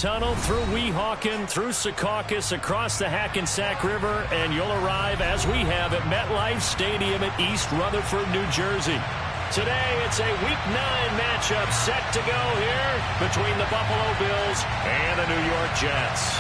tunnel, through Weehawken, through Secaucus, across the Hackensack River, and you'll arrive, as we have, at MetLife Stadium at East Rutherford, New Jersey. Today, it's a Week 9 matchup set to go here between the Buffalo Bills and the New York Jets.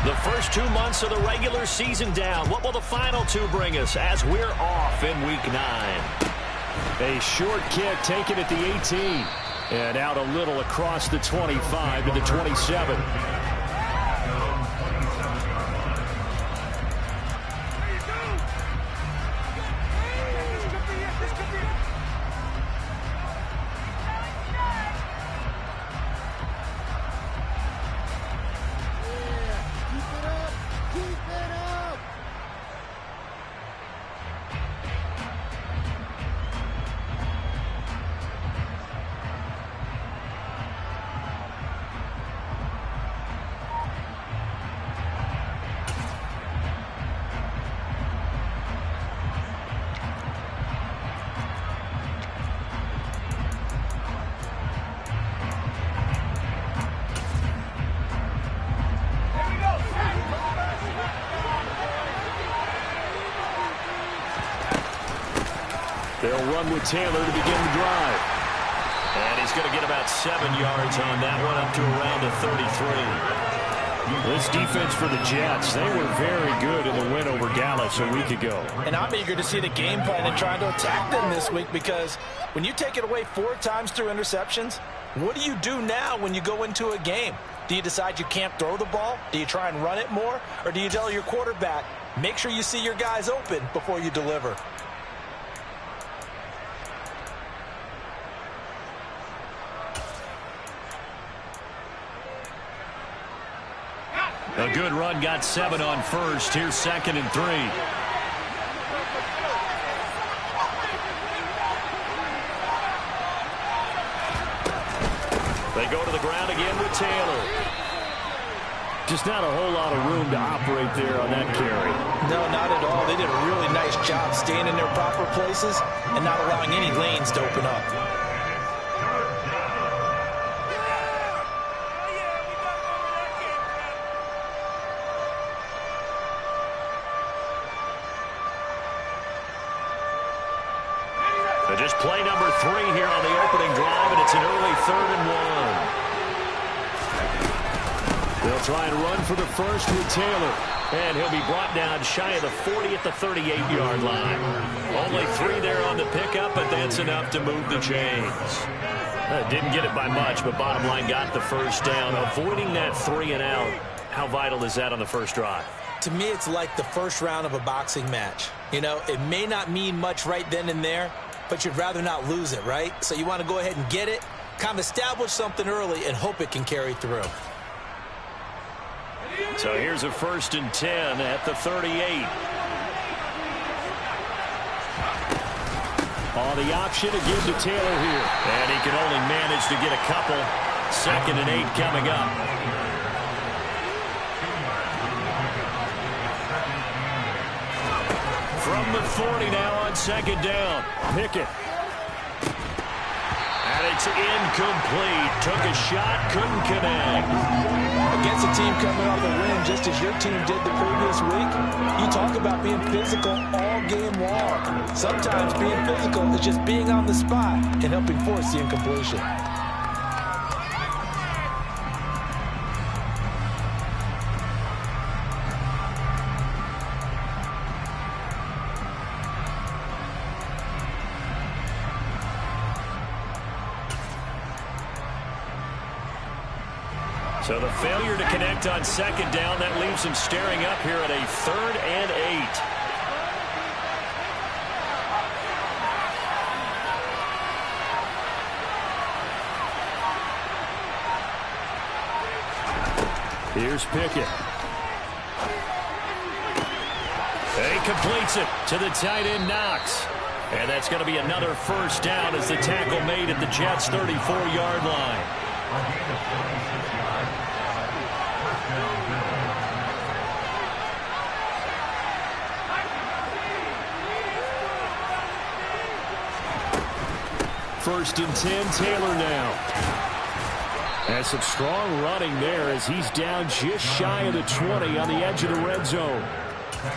The first 2 months of the regular season down. What will the final two bring us as we're off in Week 9? A short kick taken at the 18. And out a little across the 25 to the 27. They'll run with Taylor to begin the drive. And he's going to get about 7 yards on that one, up to around the 33. This defense for the Jets, they were very good in the win over Dallas a week ago. And I'm eager to see the game plan and trying to attack them this week, because when you take it away 4 times through interceptions, what do you do now when you go into a game? Do you decide you can't throw the ball? Do you try and run it more? Or do you tell your quarterback, make sure you see your guys open before you deliver? A good run, got 7 on first. Here's 2nd and 3. They go to the ground again with Taylor. Just not a whole lot of room to operate there on that carry. No, not at all. They did a really nice job staying in their proper places and not allowing any lanes to open up. Just play number 3 here on the opening drive, and it's an early 3rd and 1. They'll try and run for the first with Taylor. And he'll be brought down shy of the 40 at the 38-yard line. Only 3 there on the pickup, but that's enough to move the chains. Didn't get it by much, but bottom line got the first down. Avoiding that 3 and out, how vital is that on the first drive? To me, it's like the first round of a boxing match. You know, it may not mean much right then and there, but you'd rather not lose it, right? So you want to go ahead and get it, kind of establish something early, and hope it can carry through. So here's a 1st and 10 at the 38. On the option again to Taylor here. And he can only manage to get a couple. 2nd and 8 coming up. From the 40 now on 2nd down. Pickett. And it's incomplete. Took a shot, couldn't connect. Against a team coming off a win, just as your team did the previous week, you talk about being physical all game long. Sometimes being physical is just being on the spot and helping force the incompletion. So the failure to connect on 2nd down, that leaves him staring up here at a 3rd and 8. Here's Pickett. He completes it to the tight end, Knox. And that's going to be another first down as the tackle made at the Jets' 34-yard line. First and 10, Taylor now. And some strong running there as he's down just shy of the 20 on the edge of the red zone.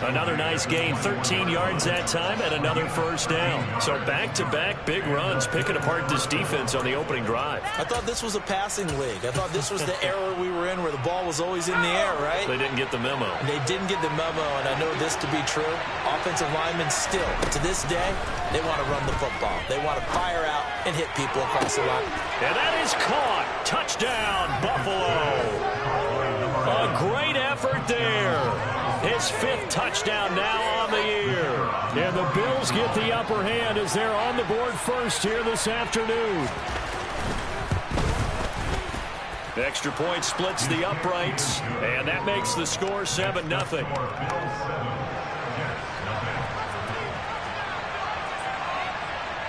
Another nice gain, 13 yards that time, and another first down. So back-to-back big runs, picking apart this defense on the opening drive. I thought this was a passing league. I thought this was the era we were in where the ball was always in the air, right? They didn't get the memo. They didn't get the memo, and I know this to be true. Offensive linemen still, to this day, they want to run the football. They want to fire out and hit people across the line. And that is caught. Touchdown, Buffalo. A great effort there. His 5th touchdown now on the year. And the Bills get the upper hand as they're on the board first here this afternoon. The extra point splits the uprights, and that makes the score 7-0.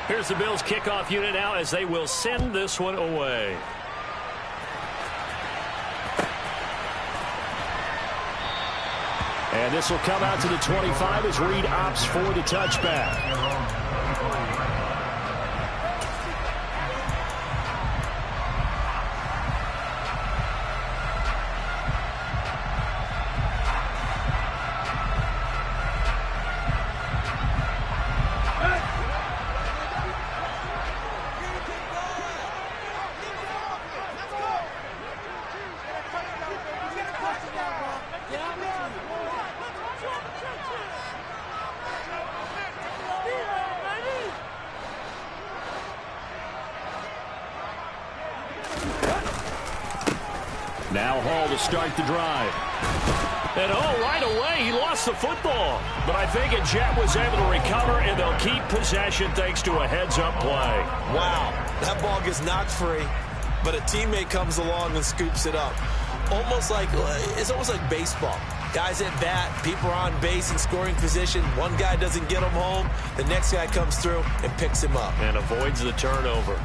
Here's the Bills kickoff unit now as they will send this one away. And this will come out to the 25 as Reed opts for the touchback. Now Hall to start the drive. And right away he lost the football. But I think Jet was able to recover, and they'll keep possession thanks to a heads-up play. Wow, that ball gets knocked free, but a teammate comes along and scoops it up. It's almost like baseball. Guys at bat, people are on base in scoring position. One guy doesn't get him home. The next guy comes through and picks him up. And avoids the turnover.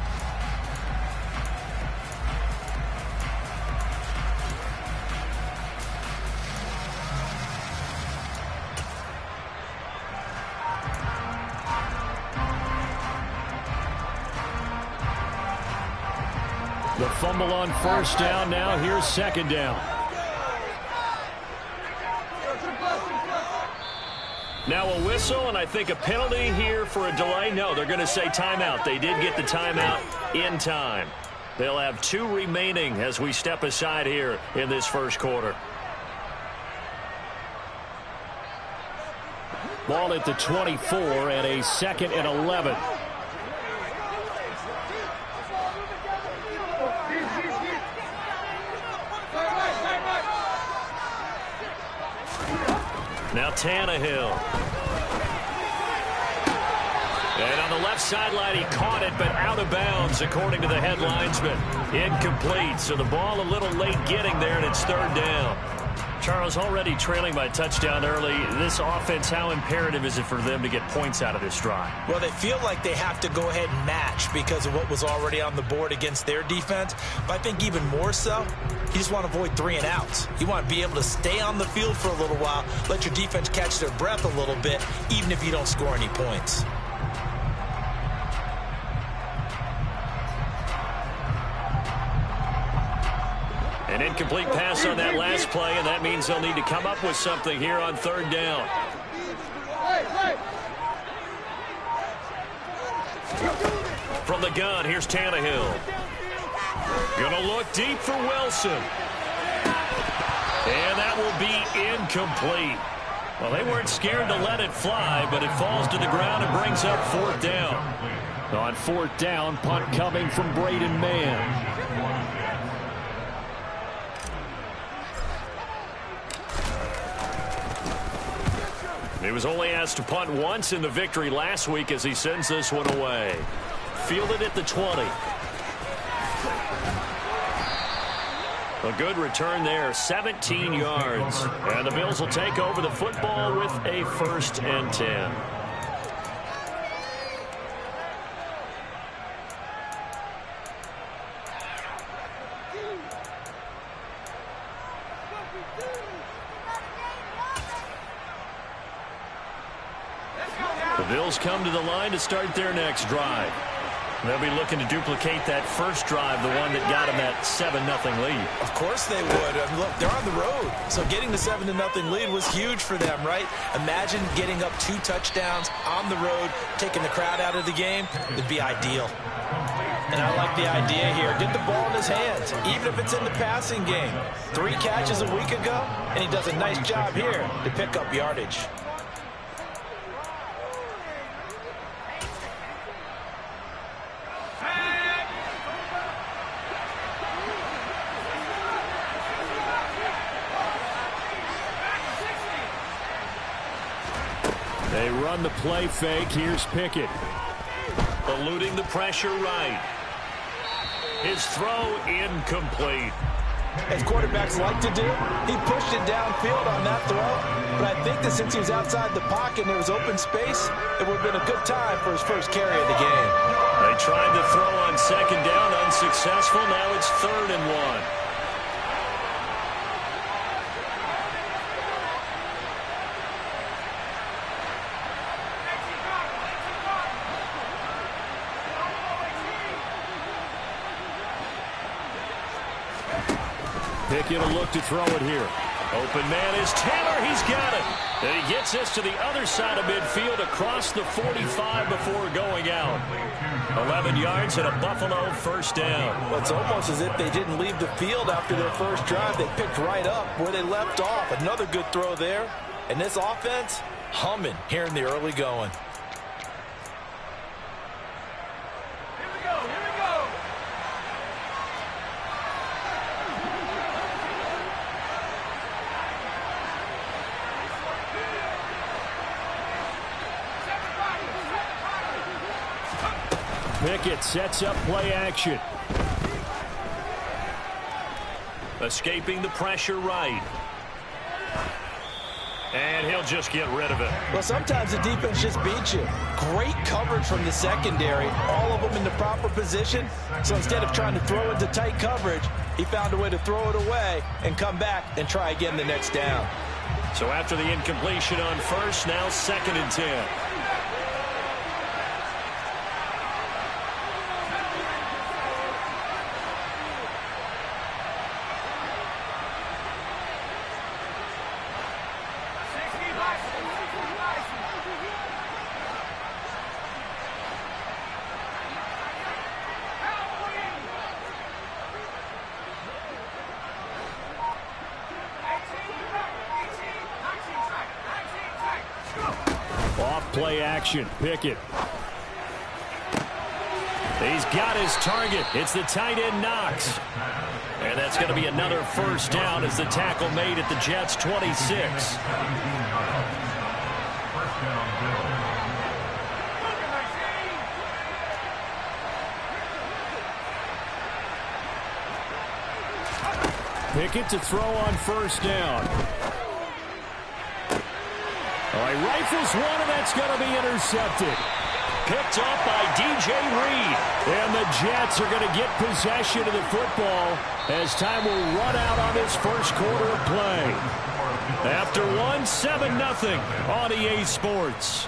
The fumble on first down. Now here's second down. Now a whistle, and I think a penalty here for a delay. No, they're going to say timeout. They did get the timeout in time. They'll have 2 remaining as we step aside here in this first quarter. Ball at the 24 and a 2nd and 11. Now Tannehill. And on the left sideline, he caught it, but out of bounds, according to the headlinesman. Incomplete, so the ball a little late getting there, and it's 3rd down. Charles, already trailing by touchdown early. This offense, how imperative is it for them to get points out of this drive? Well, they feel like they have to go ahead and match because of what was already on the board against their defense. But I think even more so, you just want to avoid 3 and outs. You want to be able to stay on the field for a little while, let your defense catch their breath a little bit, even if you don't score any points. An incomplete pass on that last play, and that means they'll need to come up with something here on 3rd down. From the gun, here's Tannehill. Gonna look deep for Wilson. And that will be incomplete. Well, they weren't scared to let it fly, but it falls to the ground and brings up 4th down. On 4th down, punt coming from Braden Mann. He was only asked to punt once in the victory last week as he sends this one away. Fielded at the 20. A good return there, 17 yards. And the Bills will take over the football with a 1st and 10. Bills come to the line to start their next drive. They'll be looking to duplicate that first drive, the one that got them that 7-0 lead. Of course they would. I mean, look, they're on the road. So getting the 7-0 lead was huge for them, right? Imagine getting up 2 touchdowns on the road, taking the crowd out of the game. It'd be ideal. And I like the idea here. Get the ball in his hands, even if it's in the passing game. 3 catches a week ago, and he does a nice job here to pick up yardage. They run the play fake. Here's Pickett. Eluding the pressure right. His throw incomplete. As quarterbacks like to do, he pushed it downfield on that throw. But I think that since he was outside the pocket and there was open space, it would have been a good time for his first carry of the game. They tried to throw on second down, unsuccessful. Now it's 3rd and 1. Pickett a look to throw it here. Open man is Taylor. He's got it. And he gets this to the other side of midfield across the 45 before going out. 11 yards and a Buffalo first down. Well, it's almost as if they didn't leave the field after their first drive. They picked right up where they left off. Another good throw there. And this offense, humming here in the early going. Pickett sets up play action. Escaping the pressure right. And he'll just get rid of it. Well, sometimes the defense just beats you. Great coverage from the secondary. All of them in the proper position. So instead of trying to throw into tight coverage, he found a way to throw it away and come back and try again the next down. So after the incompletion on first, now 2nd and 10. Play action. Pickett. He's got his target. It's the tight end Knox. And that's going to be another first down as the tackle made at the Jets' 26. Pickett to throw on first down. All right, rifles one, and that's going to be intercepted. Picked up by DJ Reed. And the Jets are going to get possession of the football as time will run out on this first quarter of play. After 7-0 on EA Sports.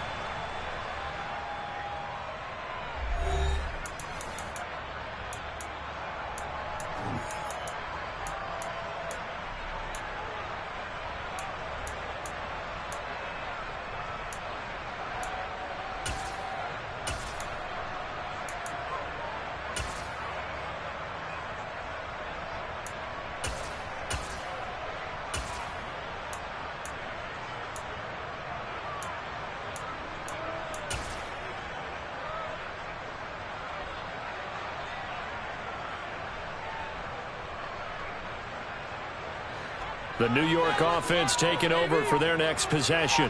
The New York offense taking over for their next possession.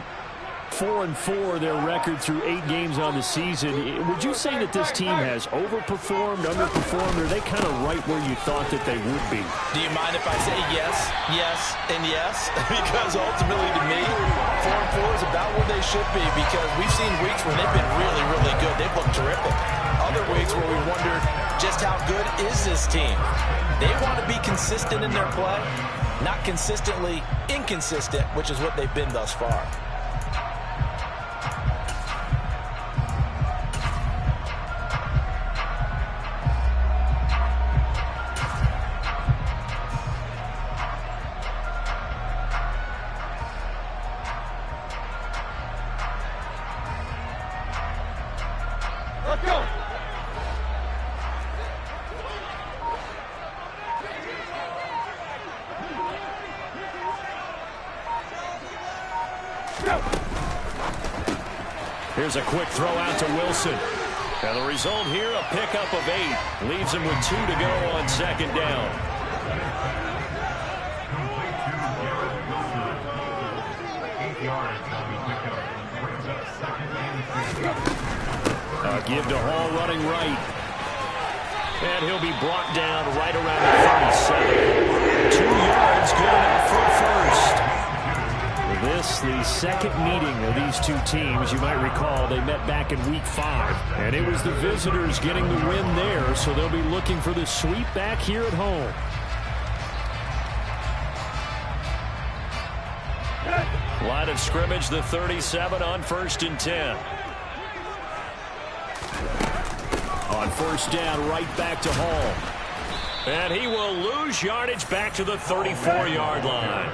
4-4 their record through 8 games on the season. Would you say that this team has overperformed, underperformed, or are they kind of right where you thought that they would be? Do you mind if I say yes, yes, and yes? Because ultimately to me, 4-4 is about where they should be, because we've seen weeks where they've been really, really good. They've looked terrific. Other weeks where we wondered just how good is this team. They want to be consistent in their play, not consistently inconsistent, which is what they've been thus far. Here's a quick throw out to Wilson. And the result here, a pickup of 8. Leaves him with 2 to go on second down. Give to Hall running right. And he'll be brought down right around the 37. 2 yards, good enough for a first. This, the second meeting of these two teams. You might recall they met back in week 5. And it was the visitors getting the win there, so they'll be looking for the sweep back here at home. Line of scrimmage, the 37 on 1st and 10. On first down, right back to Hall. And he will lose yardage back to the 34-yard line.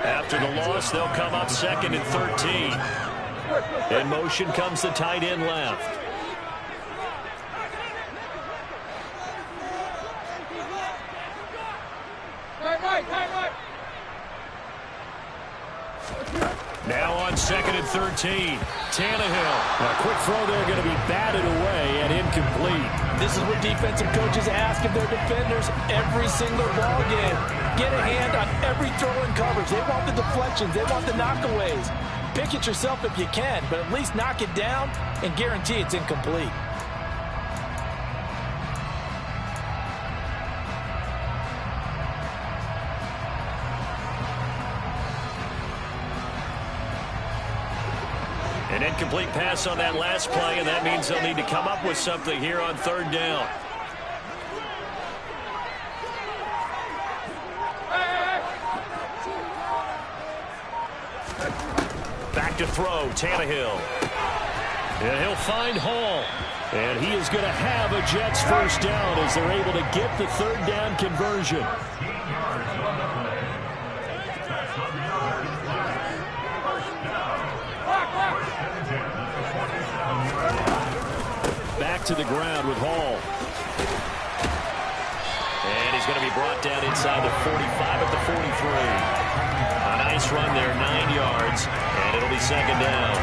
After the loss, they'll come up 2nd and 13. In motion comes the tight end left. Now on 2nd and 13. Tannehill. A quick throw there, going to be batted away and incomplete. This is what defensive coaches ask of their defenders every single ball game. Get a hand on every throw in coverage. They want the deflections. They want the knockaways. Pick it yourself if you can, but at least knock it down and guarantee it's incomplete. An incomplete pass on that last play, and that means they'll need to come up with something here on 3rd down. Back to throw, Tannehill. And he'll find Hall. And he is going to have a Jets first down as they're able to get the 3rd down conversion. Back to the ground with Hall. And he's going to be brought down inside the 45 at the 43. A nice run there, 9 yards, and it'll be 2nd down.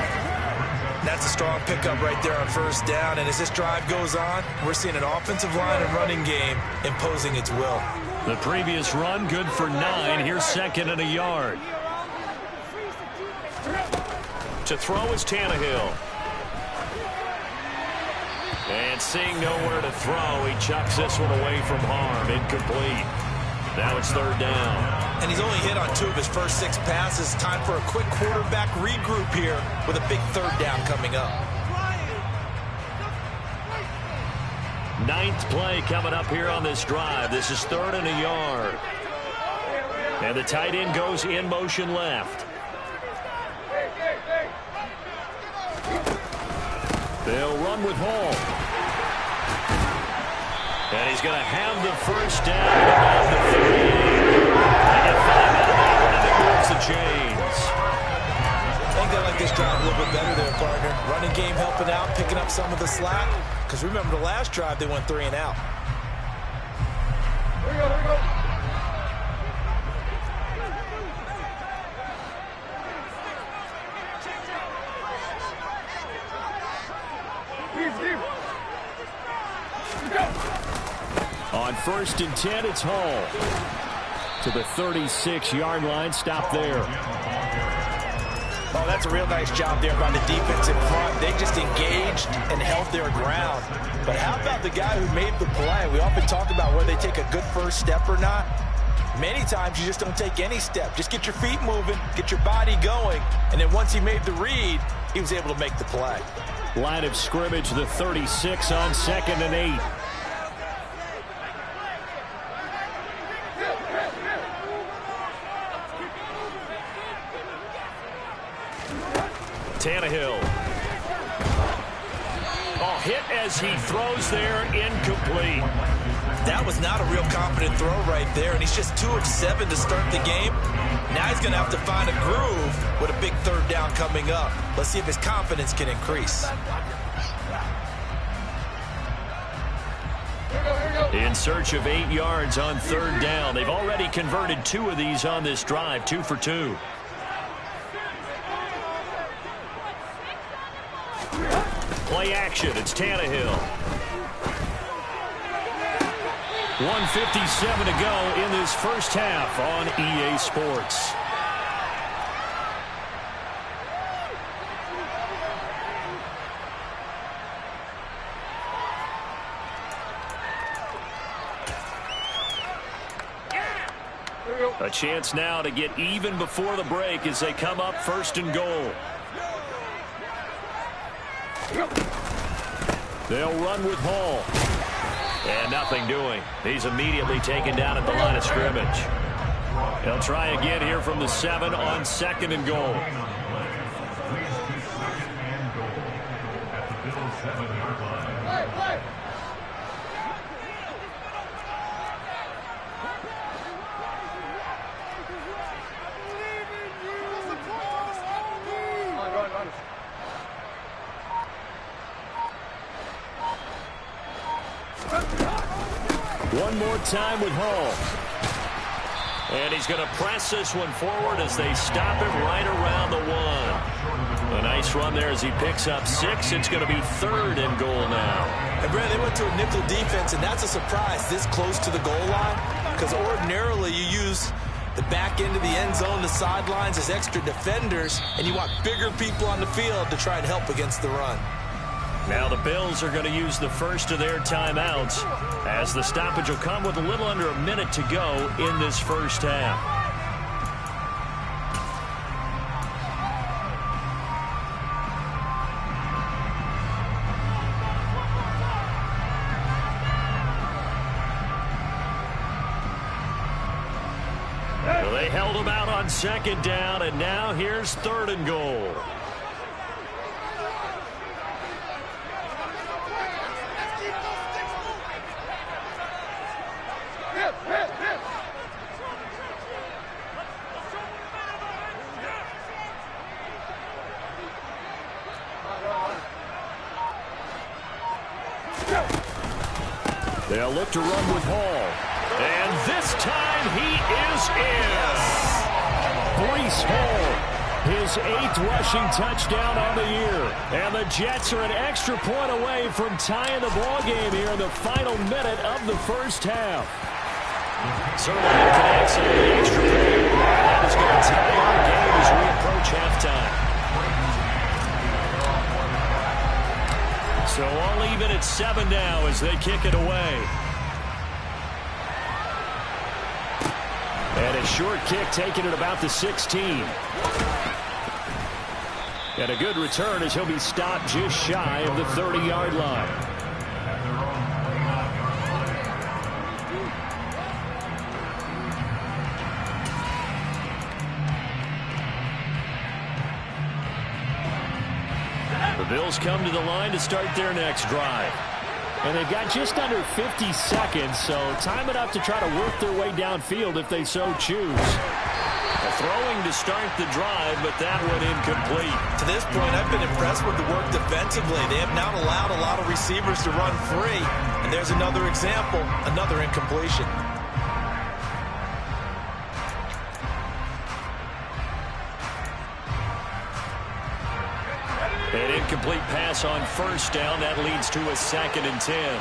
That's a strong pickup right there on 1st down, and as this drive goes on, we're seeing an offensive line and running game imposing its will. The previous run, good for 9. Here's 2nd and a yard. To throw is Tannehill. And seeing nowhere to throw, he chucks this one away from harm. Incomplete. Now it's 3rd down. And he's only hit on 2 of his first 6 passes. Time for a quick quarterback regroup here with a big 3rd down coming up. 9th play coming up here on this drive. This is 3rd and a yard. And the tight end goes in motion left. They'll run with Hall. And he's going to have the first down about the 38. And get 5 out of that, and it moves the chains. I think they like this drive a little bit better there, partner. Running game helping out, picking up some of the slack. Because remember the last drive, they went 3 and out. Here we go, here we go. On 1st and 10, it's Hall. To the 36-yard line. Stop there. Oh, that's a real nice job there by the defense in front. They just engaged and held their ground. But how about the guy who made the play? We often talk about whether they take a good first step or not. Many times you just don't take any step. Just get your feet moving, get your body going, and then once he made the read, he was able to make the play. Line of scrimmage, the 36 on 2nd and 8. Tannehill. Oh, hit as he throws there, incomplete. That was not a real confident throw right there, and he's just 2 of 7 to start the game. Now he's going to have to find a groove with a big 3rd down coming up. Let's see if his confidence can increase. In search of 8 yards on 3rd down. They've already converted 2 of these on this drive, 2 for 2. play action. It's Tannehill. 1:57 to go in this first half on EA Sports. A chance now to get even before the break as they come up 1st and goal. They'll run with Hall. And nothing doing. He's immediately taken down at the line of scrimmage. They'll try again here from the 7 on 2nd and goal. One more time with Hall. And he's going to press this one forward as they stop him right around the 1. A nice run there as he picks up 6. It's going to be 3rd and goal now. And Brad, they went to a nickel defense, and that's a surprise this close to the goal line, because ordinarily you use the back end of the end zone, the sidelines as extra defenders, and you want bigger people on the field to try and help against the run. Now the Bills are going to use the first of their timeouts as the stoppage will come with a little under a minute to go in this first half. Well, they held them out on 2nd down, and now here's 3rd and goal. They'll look to run with Hall. And this time he is in. Breece Hall, his 8th rushing touchdown on the year. And the Jets are an extra point away from tying the ball game here in the final minute of the first half. Certainly it connects on the extra point. That is going to tie our game as we approach halftime. So all even at 7 now as they kick it away. And a short kick taken at about the 16. And a good return as he'll be stopped just shy of the 30-yard line. The Bills come to the line to start their next drive. And they've got just under 50 seconds, so time enough to try to work their way downfield if they so choose. Throwing to start the drive, but that went incomplete. To this point, I've been impressed with the work defensively. They have not allowed a lot of receivers to run free. And there's another example, another incompletion. An incomplete pass on 1st down. That leads to a 2nd and 10.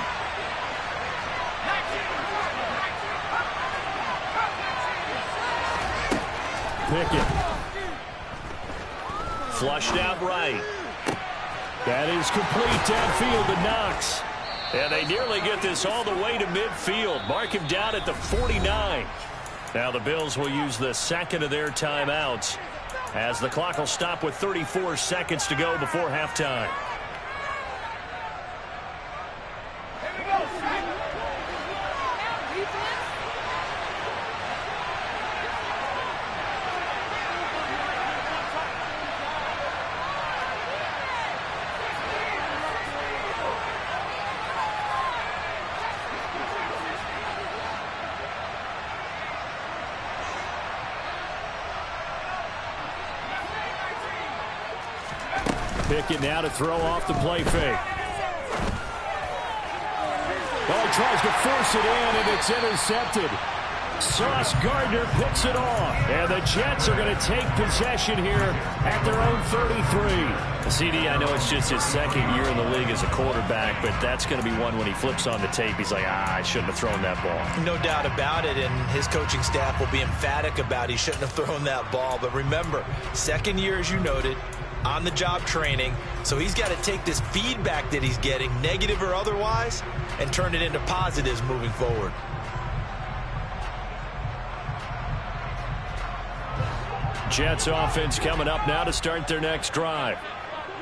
Pickett. Flushed out right. That is complete downfield to Knox. And they nearly get this all the way to midfield. Mark him down at the 49. Now the Bills will use the 2nd of their timeouts as the clock will stop with 34 seconds to go before halftime. Pickett now to throw off the play fake. Oh, he tries to force it in, and it's intercepted. Sauce Gardner picks it off. And the Jets are going to take possession here at their own 33. CD, I know it's just his second year in the league as a quarterback, but that's going to be one when he flips on the tape. He's like, I shouldn't have thrown that ball. No doubt about it, and his coaching staff will be emphatic about he shouldn't have thrown that ball. But remember, second year, as you noted, on-the-job training, so he's got to take this feedback that he's getting, negative or otherwise, and turn it into positives moving forward. Jets offense coming up now to start their next drive.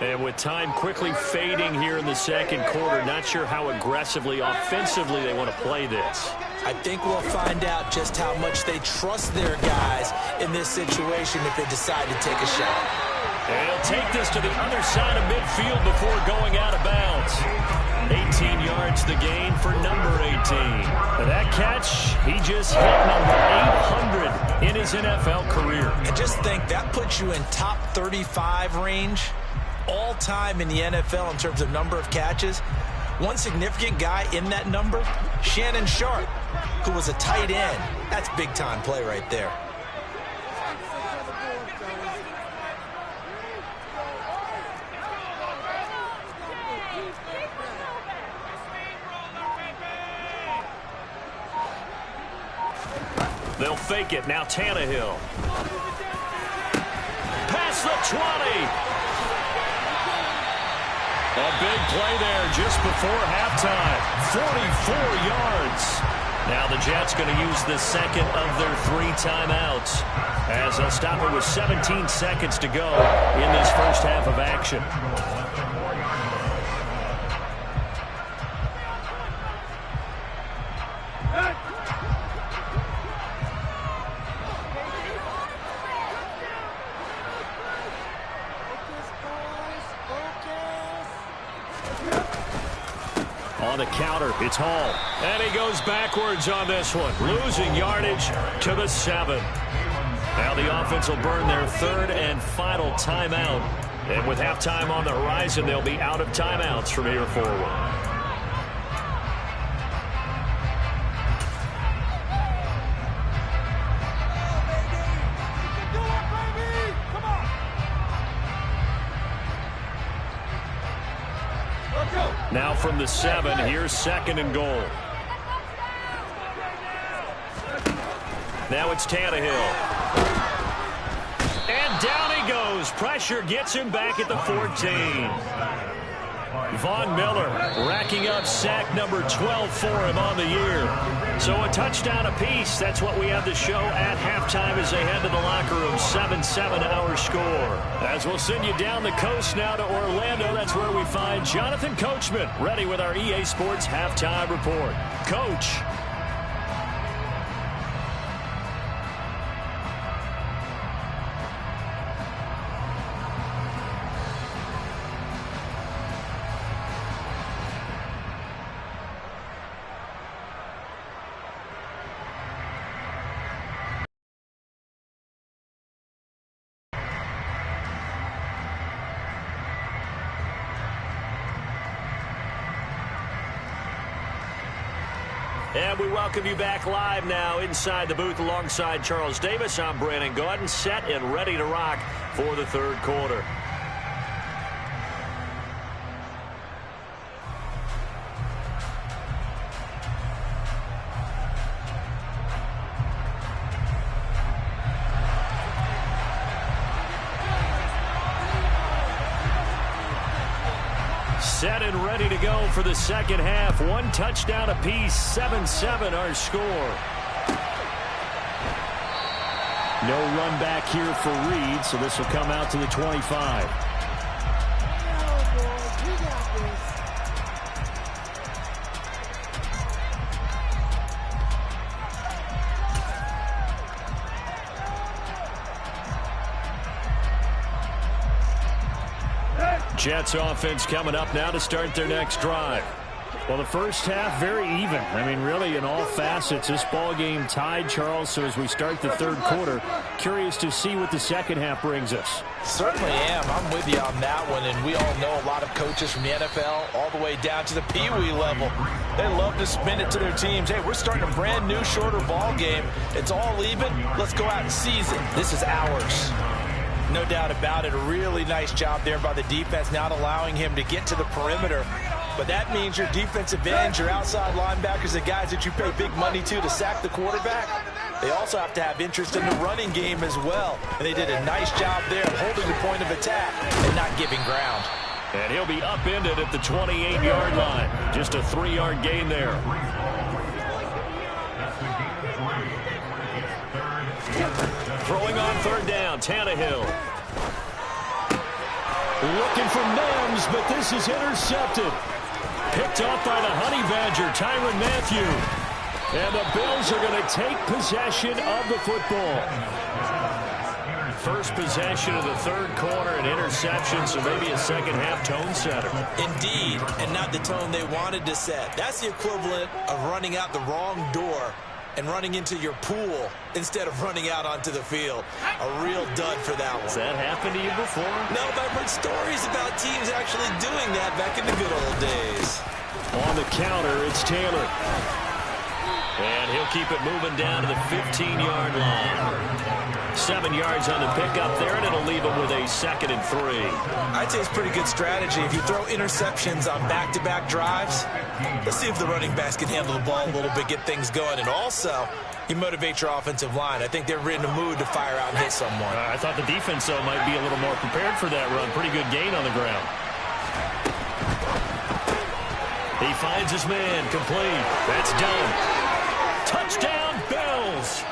And with time quickly fading here in the second quarter, not sure how aggressively, offensively they want to play this. I think we'll find out just how much they trust their guys in this situation if they decide to take a shot. And he'll take this to the other side of midfield before going out of bounds. 18 yards the gain for number 18. And that catch, he just hit number 800 in his NFL career. And just think, that puts you in top 35 range all time in the NFL in terms of number of catches. One significant guy in that number, Shannon Sharp, who was a tight end. That's big-time play right there. They'll fake it. Now Tannehill. Past the 20. A big play there just before halftime. 44 yards. Now the Jets going to use the second of their 3 timeouts as they'll stop it with 17 seconds to go in this first half of action. On the counter, it's Hall. And he goes backwards on this one, losing yardage to the 7. Now the offense will burn their 3rd and final timeout. And with halftime on the horizon, they'll be out of timeouts from here forward. Now from the 7, here's 2nd and goal. Now it's Tannehill. And down he goes. Pressure gets him back at the 14. Von Miller racking up sack number 12 for him on the year. So a touchdown apiece. That's what we have to show at halftime as they head to the locker room. 7-7 our score. As we'll send you down the coast now to Orlando. That's where we find Jonathan Coachman ready with our EA Sports halftime report. Coach. And we welcome you back live now inside the booth alongside Charles Davis. I'm Brandon Gaudin, set and ready to rock for the third quarter. Set and ready to go for the second half. 1 touchdown apiece, 7-7 our score. No run back here for Reed, so this will come out to the 25. Jets offense coming up now to start their next drive. Well, the first half, very even. I mean, really, in all facets, this ball game tied, Charles. So as we start the third quarter, curious to see what the second half brings us. Certainly am. I'm with you on that one. And we all know a lot of coaches from the NFL all the way down to the Pee-wee level. They love to spin it to their teams. Hey, we're starting a brand new, shorter ball game. It's all even. Let's go out and seize it. This is ours. No doubt about it. A really nice job there by the defense, not allowing him to get to the perimeter. But that means your defensive ends, your outside linebackers, the guys that you pay big money to sack the quarterback, they also have to have interest in the running game as well. And they did a nice job there of holding the point of attack and not giving ground. And he'll be upended at the 28-yard line. Just a 3-yard gain there. Throwing on third down, Tannehill. Looking for Mims, but this is intercepted. Picked off by the Honey Badger, Tyrann Mathieu. And the Bills are going to take possession of the football. First possession of the third quarter, an interception, so maybe a second-half tone setter. Indeed, and not the tone they wanted to set. That's the equivalent of running out the wrong door and running into your pool instead of running out onto the field. A real dud for that one. Has that happened to you before? No, but I've heard stories about teams actually doing that back in the good old days. On the counter, it's Taylor. And he'll keep it moving down to the 15-yard line. 7 yards on the pickup there, and it'll leave him with a 2nd and 3. I'd say it's pretty good strategy. If you throw interceptions on back-to-back drives, let's see if the running backs can handle the ball a little bit, get things going. And also, you motivate your offensive line. I think they're in a mood to fire out and hit someone. I thought the defense, though, might be a little more prepared for that run. Pretty good gain on the ground. He finds his man, complete. That's done. Touchdown, Bills.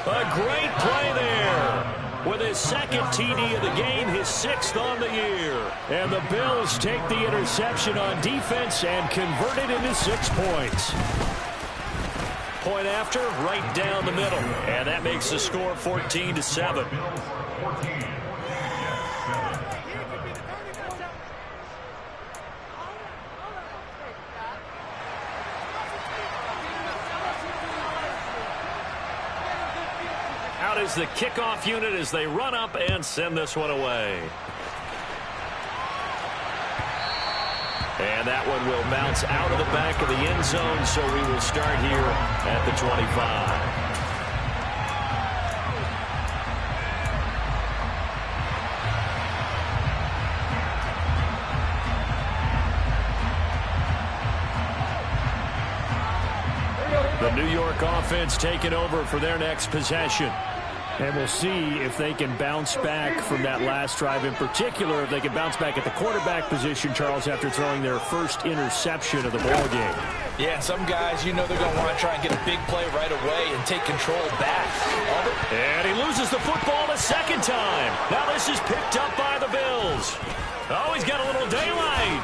A great play there. With his 2nd TD of the game, his 6th on the year. And the Bills take the interception on defense and convert it into 6 points. Point after, right down the middle. And that makes the score 14-7. Out is the kickoff unit as they run up and send this one away. And that one will bounce out of the back of the end zone, so we will start here at the 25. The New York offense taking over for their next possession. And we'll see if they can bounce back from that last drive, in particular, if they can bounce back at the quarterback position, Charles, after throwing their first interception of the ball game. Yeah, and some guys, you know they're going to want to try and get a big play right away and take control back. And he loses the football the 2nd time. Now this is picked up by the Bills. Oh, he's got a little daylight.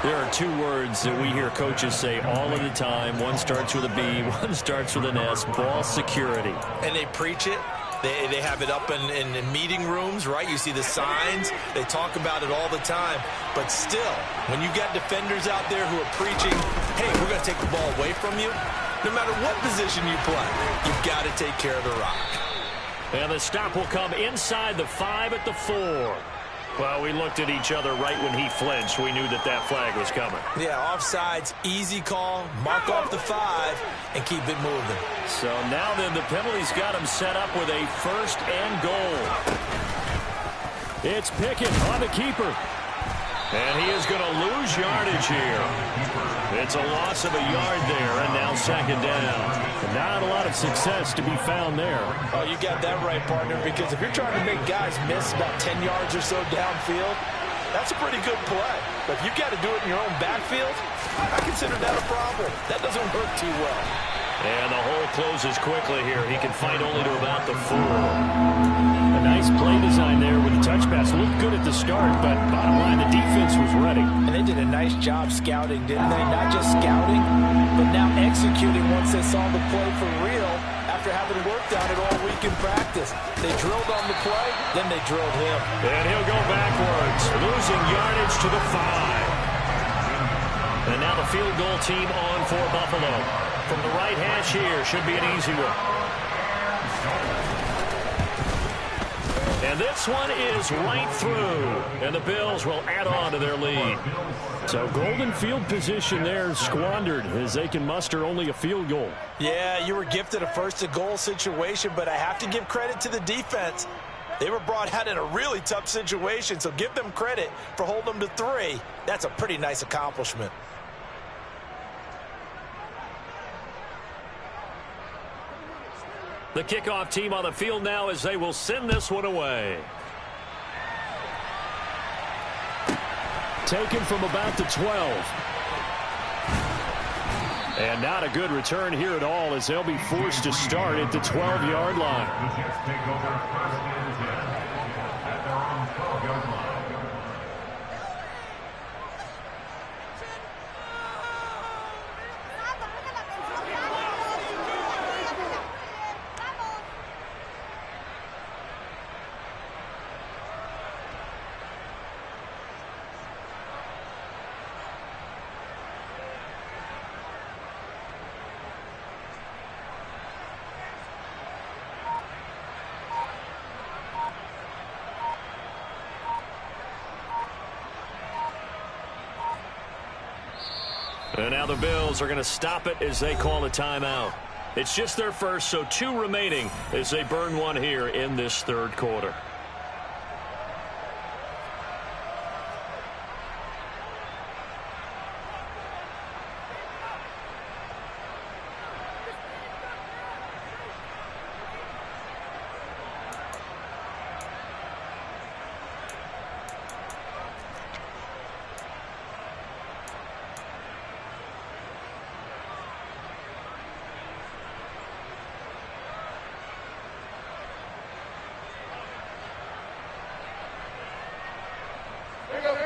There are 2 words that we hear coaches say all of the time. One starts with a B, one starts with an S, ball security. And they preach it. They have it up in meeting rooms, right? You see the signs. They talk about it all the time. But still, when you got defenders out there who are preaching, hey, we're going to take the ball away from you, no matter what position you play, you've got to take care of the rock. And the stop will come inside the 5 at the 4. Well, we looked at each other right when he flinched. We knew that that flag was coming. Yeah, offsides, easy call, mark off the 5, and keep it moving. So now then, the penalty's got him set up with a 1st and goal. It's Pickett on the keeper. And he is going to lose yardage here. It's a loss of a yard there, and now 2nd down. Not a lot of success to be found there. Oh, you got that right, partner, because if you're trying to make guys miss about 10 yards or so downfield, that's a pretty good play. But if you got to do it in your own backfield, I consider that a problem. That doesn't work too well. And the hole closes quickly here. He can fight only to about the 4. A nice play design there with the touch pass. Looked good at the start, but bottom line, the defense was ready. And they did a nice job scouting, didn't they? Not just scouting, but now executing once they saw the play for real after having worked on it all week in practice. They drilled on the play, then they drilled him. And he'll go backwards, losing yardage to the 5. And now the field goal team on for Buffalo. From the right hash here, should be an easy one. And this one is right through. And the Bills will add on to their lead. So golden field position there squandered as they can muster only a field goal. Yeah, you were gifted a first-and-goal situation, but I have to give credit to the defense. They were brought out in a really tough situation, so give them credit for holding them to 3. That's a pretty nice accomplishment. The kickoff team on the field now as they will send this one away. Taken from about the 12. And not a good return here at all as they'll be forced to start at the 12-yard line. And now the Bills are going to stop it as they call a timeout. It's just their first, so 2 remaining as they burn one here in this third quarter.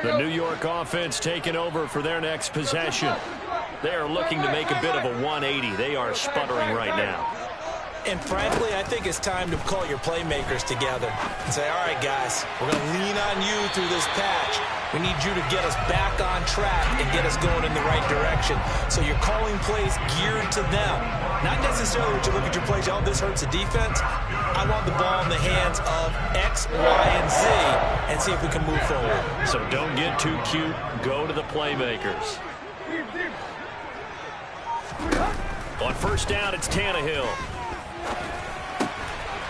The New York offense taking over for their next possession. They are looking to make a bit of a 180. They are sputtering right now. And frankly, I think it's time to call your playmakers together and say, all right, guys, we're going to lean on you through this patch. We need you to get us back on track and get us going in the right direction. So you're calling plays geared to them. Not necessarily what you look at your plays, oh, this hurts the defense. I want the ball in the hands of X, Y, and Z and see if we can move forward. So don't get too cute. Go to the playmakers. On first down, it's Tannehill.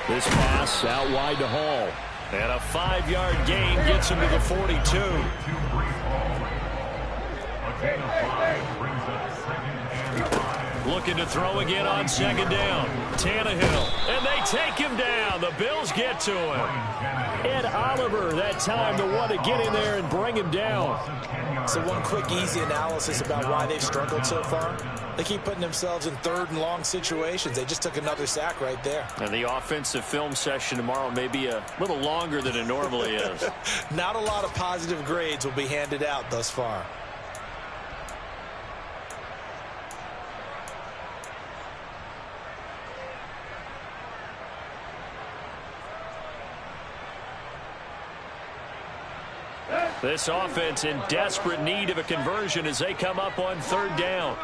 This pass out wide to Hall. And a 5-yard gain gets him to the 42. Looking to throw again on second down. Tannehill. And they take him down. The Bills get to him. Ed Oliver that time the one to get in there and bring him down. So one quick, easy analysis about why they've struggled so far. They keep putting themselves in third and long situations. They just took another sack right there. And the offensive film session tomorrow may be a little longer than it normally is. Not a lot of positive grades will be handed out thus far. This offense in desperate need of a conversion as they come up on third down.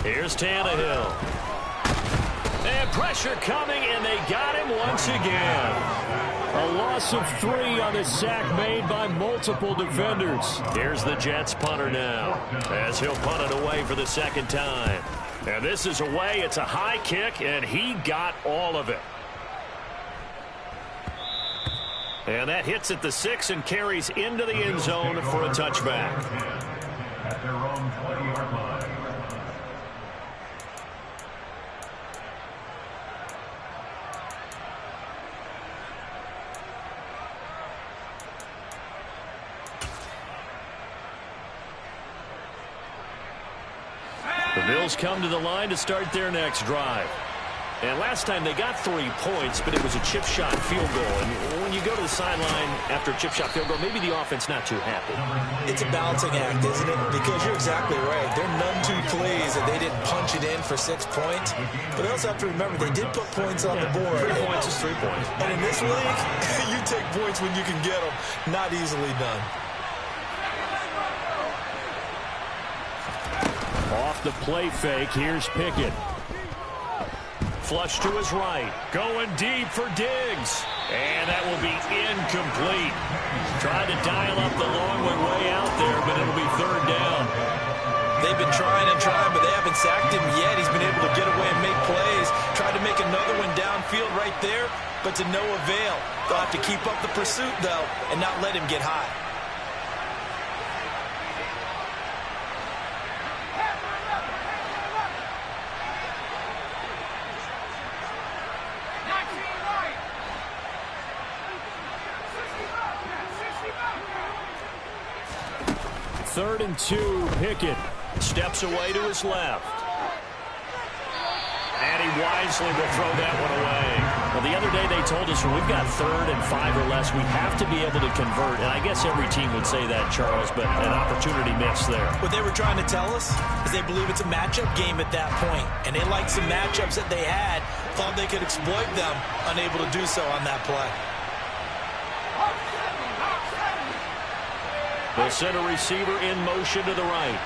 Here's Tannehill. And pressure coming, and they got him once again. A loss of 3 on the sack made by multiple defenders. Here's the Jets punter now as he'll punt it away for the second time. And this is away. It's a high kick, and he got all of it. And that hits at the 6 and carries into the end zone for a touchback. At their own 20-yard line. The Bills come to the line to start their next drive. And last time they got 3 points, but it was a chip shot field goal. And when you go to the sideline after a chip shot field goal, maybe the offense not too happy. It's a balancing act, isn't it? Because you're exactly right. They're none too pleased that they didn't punch it in for 6 points. But they also have to remember they did put points on the board. 3 points is 3 points. And in this league, you take points when you can get them. Not easily done. Off the play fake, here's Pickett. Flush to his right. Going deep for Diggs. And that will be incomplete. Tried to dial up the long way out there, but it'll be 3rd down. They've been trying and trying, but they haven't sacked him yet. He's been able to get away and make plays. Tried to make another one downfield right there, but to no avail. They'll have to keep up the pursuit, though, and not let him get high. Third and 2, Pickett steps away to his left. And he wisely will throw that one away. Well, the other day they told us when we've got 3rd and 5 or less, we have to be able to convert. And I guess every team would say that, Charles, but an opportunity missed there. What they were trying to tell us is they believe it's a matchup game at that point. And they liked some matchups that they had, thought they could exploit them, unable to do so on that play. They'll send a receiver in motion to the right.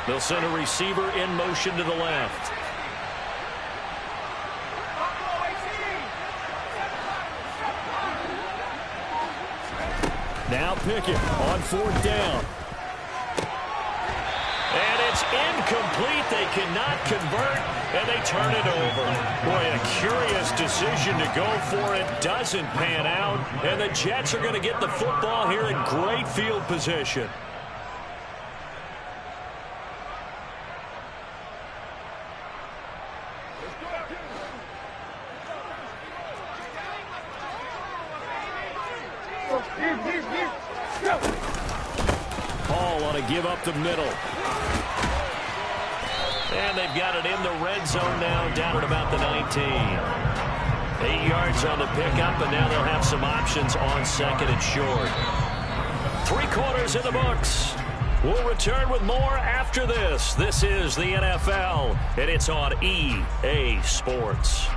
They'll send a receiver in motion to the left. Now Pickett on 4th down. And it's incomplete. They cannot convert, and they turn it over. Boy, a curious decision to go for it. Doesn't pan out, and the Jets are going to get the football here in great field position. Paul on a give up the middle. And they've got it in the red zone now, down at about the 19. 8 yards on the pickup, and now they'll have some options on 2nd and short. 3 quarters in the books. We'll return with more after this. This is the NFL, and it's on EA Sports.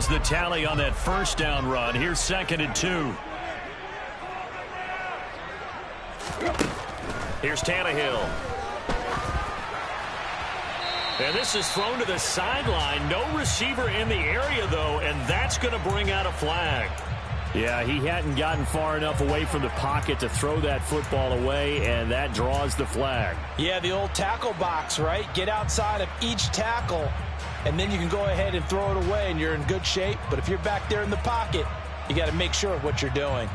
The tally on that 1st down run. Here's 2nd and 2. Here's Tannehill. And this is thrown to the sideline. No receiver in the area, though, and that's going to bring out a flag. Yeah, he hadn't gotten far enough away from the pocket to throw that football away, and that draws the flag. Yeah, the old tackle box, right? Get outside of each tackle, and then you can go ahead and throw it away, and you're in good shape. But if you're back there in the pocket, you got to make sure of what you're doing.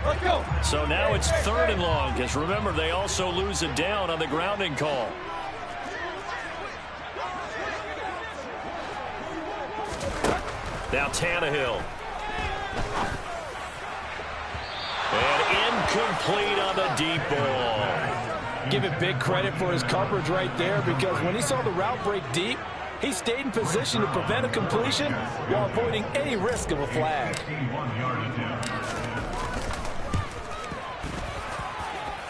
Let's go. So now it's 3rd and long, because remember, they also lose it down on the grounding call. Now Tannehill. And incomplete on the deep ball. Give it big credit for his coverage right there, because when he saw the route break deep, he stayed in position to prevent a completion while avoiding any risk of a flag.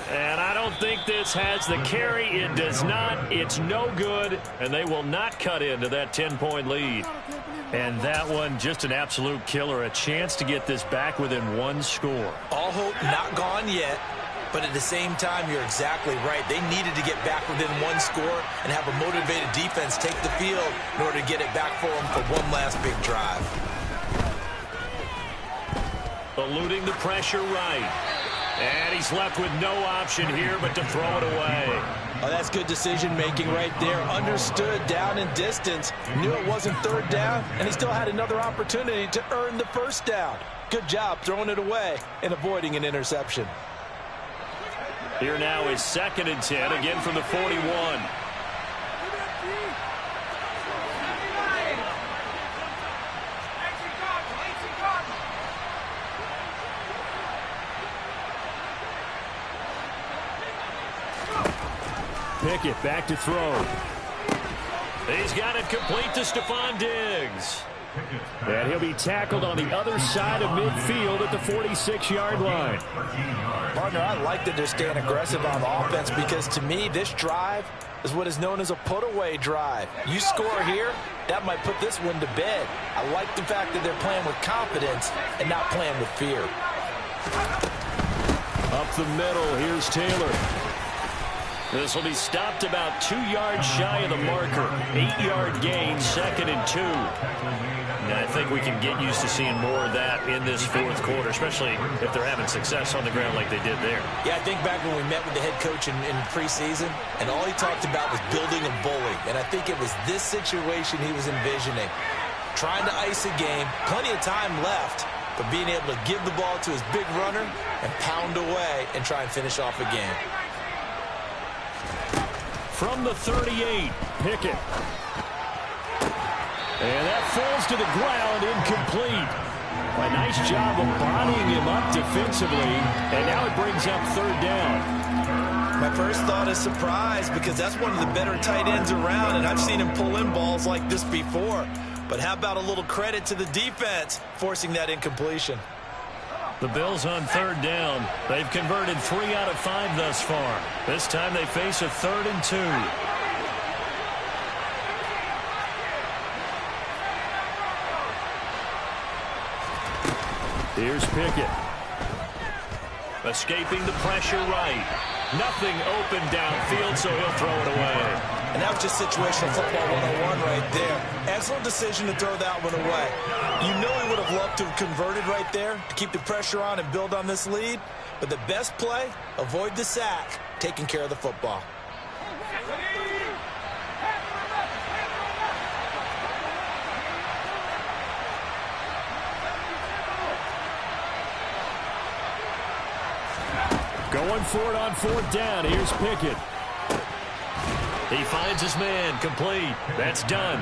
And I don't think this has the carry. It does not. It's no good, and they will not cut into that 10-point lead. And that one, just an absolute killer. A chance to get this back within 1 score. All hope not gone yet. But at the same time, you're exactly right. They needed to get back within 1 score and have a motivated defense take the field in order to get it back for them for one last big drive. Eluding the pressure right. And he's left with no option here but to throw it away. Oh, that's good decision-making right there. Understood down in distance, knew it wasn't third down, and he still had another opportunity to earn the first down. Good job throwing it away and avoiding an interception. Here now is 2nd and 10, again from the 41. Pickett back to throw. He's got it complete to Stephon Diggs. And he'll be tackled on the other side of midfield at the 46-yard line. Partner, I like that they're staying aggressive on offense because to me this drive is what is known as a put-away drive. You score here, that might put this one to bed. I like the fact that they're playing with confidence and not playing with fear. Up the middle, here's Taylor. This will be stopped about 2 yards shy of the marker. 8-yard gain, 2nd and 2. And I think we can get used to seeing more of that in this fourth quarter, especially if they're having success on the ground like they did there. Yeah, I think back when we met with the head coach in preseason, and all he talked about was building a bully. And I think it was this situation he was envisioning. Trying to ice a game, plenty of time left, but being able to give the ball to his big runner and pound away and try and finish off a game. From the 38, Pickett. And that falls to the ground, incomplete. A nice job of bodying him up defensively, and now it brings up 3rd down. My first thought is surprise because that's one of the better tight ends around, and I've seen him pull in balls like this before. But how about a little credit to the defense forcing that incompletion? The Bills on 3rd down. They've converted 3 out of 5 thus far. This time they face a 3rd and 2. Here's Pickett. Escaping the pressure right. Nothing open downfield, so he'll throw it away. And that was just situational football 101 right there. Excellent decision to throw that one away. You know he would have loved to have converted right there to keep the pressure on and build on this lead. But the best play, avoid the sack, taking care of the football. Going for it on 4th down. Here's Pickett. He finds his man, complete. That's done.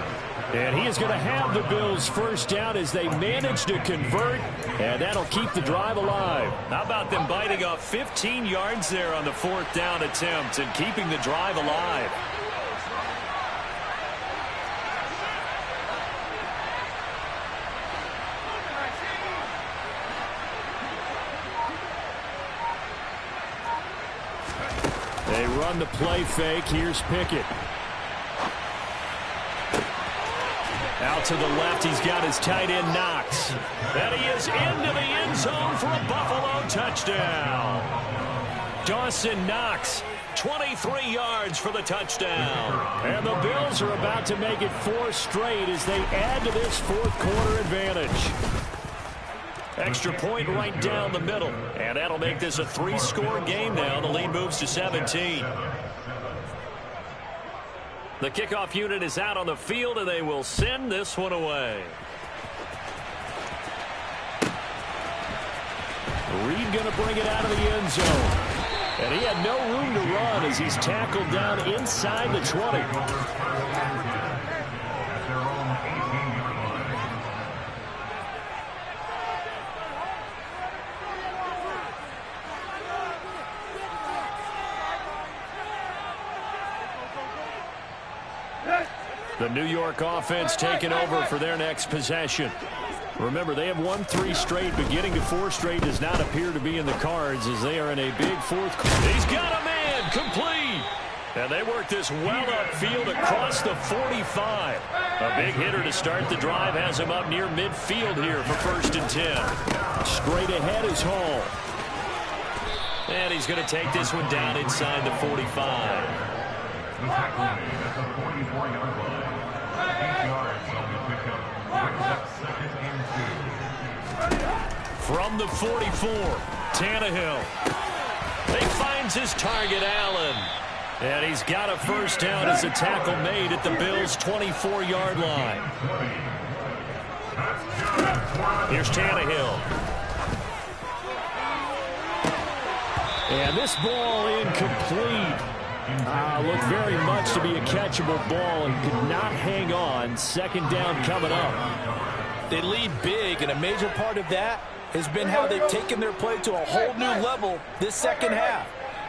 And he is going to have the Bills' first down as they manage to convert, and that'll keep the drive alive. How about them biting off 15 yards there on the 4th down attempt and keeping the drive alive? They run the play fake. Here's Pickett. Out to the left, he's got his tight end Knox. And he is into the end zone for a Buffalo touchdown. Dawson Knox, 23 yards for the touchdown. And the Bills are about to make it 4 straight as they add to this fourth quarter advantage. Extra point right down the middle. And that'll make this a 3-score game now. The lead moves to 17. The kickoff unit is out on the field, and they will send this one away. Reed going to bring it out of the end zone. And he had no room to run as he's tackled down inside the 20. The New York offense taking over for their next possession. Remember, they have won 3 straight, but getting to 4 straight does not appear to be in the cards as they are in a big fourth quarter. He's got a man, complete. And they work this well upfield across the 45. A big hitter to start the drive has him up near midfield here for 1st and 10. Straight ahead is Hall. And he's going to take this one down inside the 45. From the 44, Tannehill. finds his target, Allen. And he's got a first down as a tackle made at the Bills' 24-yard line. Here's Tannehill. And this ball incomplete. Looked very much to be a catchable ball and could not hang on. Second down coming up. They lead big, and a major part of that has been how they've taken their play to a whole new level this second half.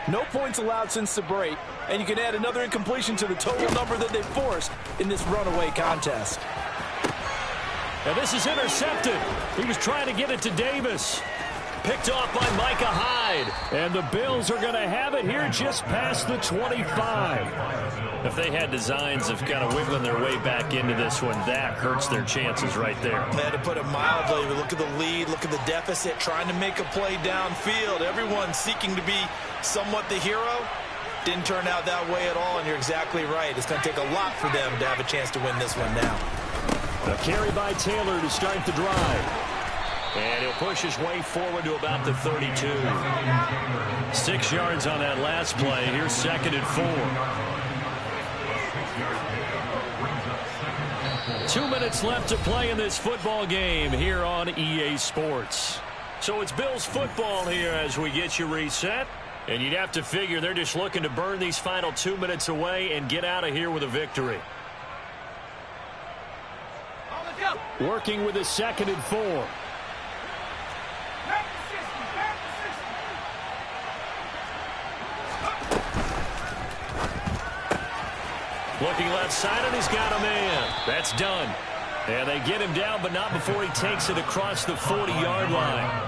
No points allowed since the break, and you can add another incompletion to the total number that they forced in this runaway contest. And this is intercepted. He was trying to get it to Davis. Picked off by Micah Hyde. And the Bills are going to have it here just past the 25. If they had designs of kind of wiggling their way back into this one, that hurts their chances right there. They had to put it mildly. Look at the lead. Look at the deficit. Trying to make a play downfield. Everyone seeking to be somewhat the hero. Didn't turn out that way at all, and you're exactly right. It's going to take a lot for them to have a chance to win this one now. A carry by Taylor to start the drive. And he'll push his way forward to about the 32. 6 yards on that last play. Here's 2nd and 4. 2 minutes left to play in this football game here on EA Sports. So it's Bills football here as we get you reset. And you'd have to figure they're just looking to burn these final 2 minutes away and get out of here with a victory. Working with a 2nd and 4. Looking left side, and he's got a man. That's done. And they get him down, but not before he takes it across the 40-yard line.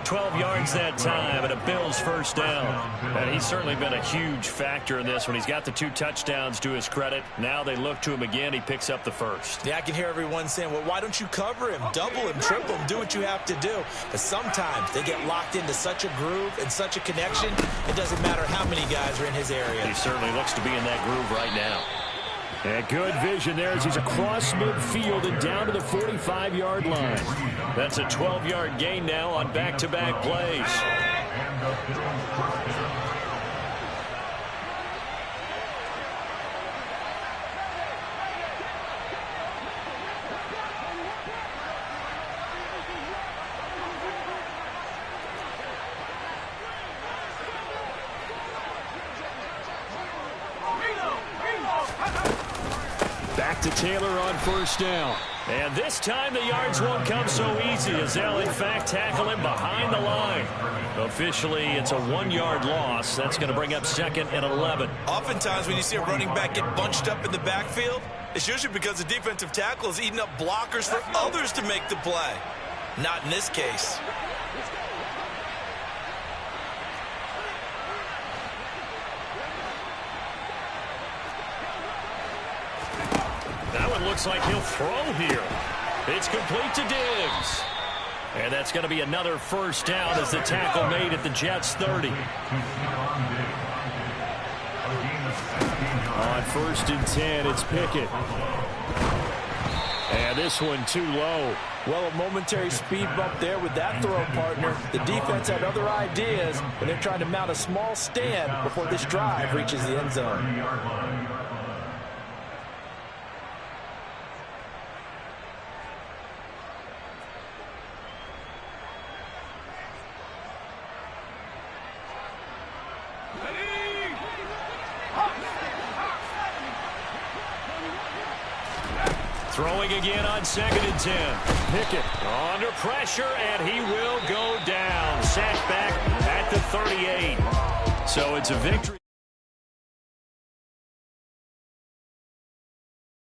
12 yards that time, and a Bills first down. And he's certainly been a huge factor in this one. He's got the 2 touchdowns to his credit. Now they look to him again. He picks up the first. Yeah, I can hear everyone saying, well, why don't you cover him, double him, triple him, do what you have to do. But sometimes they get locked into such a groove and such a connection, it doesn't matter how many guys are in his area. He certainly looks to be in that groove right now. And good vision there as he's across midfield and down to the 45-yard line. That's a 12-yard gain now on back-to-back plays. Back to Taylor on first down. And this time the yards won't come so easy as they'll, in fact, tackle him behind the line. Officially, it's a 1-yard loss. That's going to bring up 2nd and 11. Oftentimes when you see a running back get bunched up in the backfield, it's usually because the defensive tackle is eating up blockers for others to make the play. Not in this case. That one looks like he'll throw here. It's complete to Diggs. And that's going to be another first down as the tackle made at the Jets' 30. On 1st and 10, it's Pickett. And this one too low. Well, a momentary speed bump there with that throw partner. The defense had other ideas, and they're trying to mount a small stand before this drive reaches the end zone. Throwing again on 2nd and 10. Pickett under pressure, and he will go down. Sacked back at the 38. So it's a victory.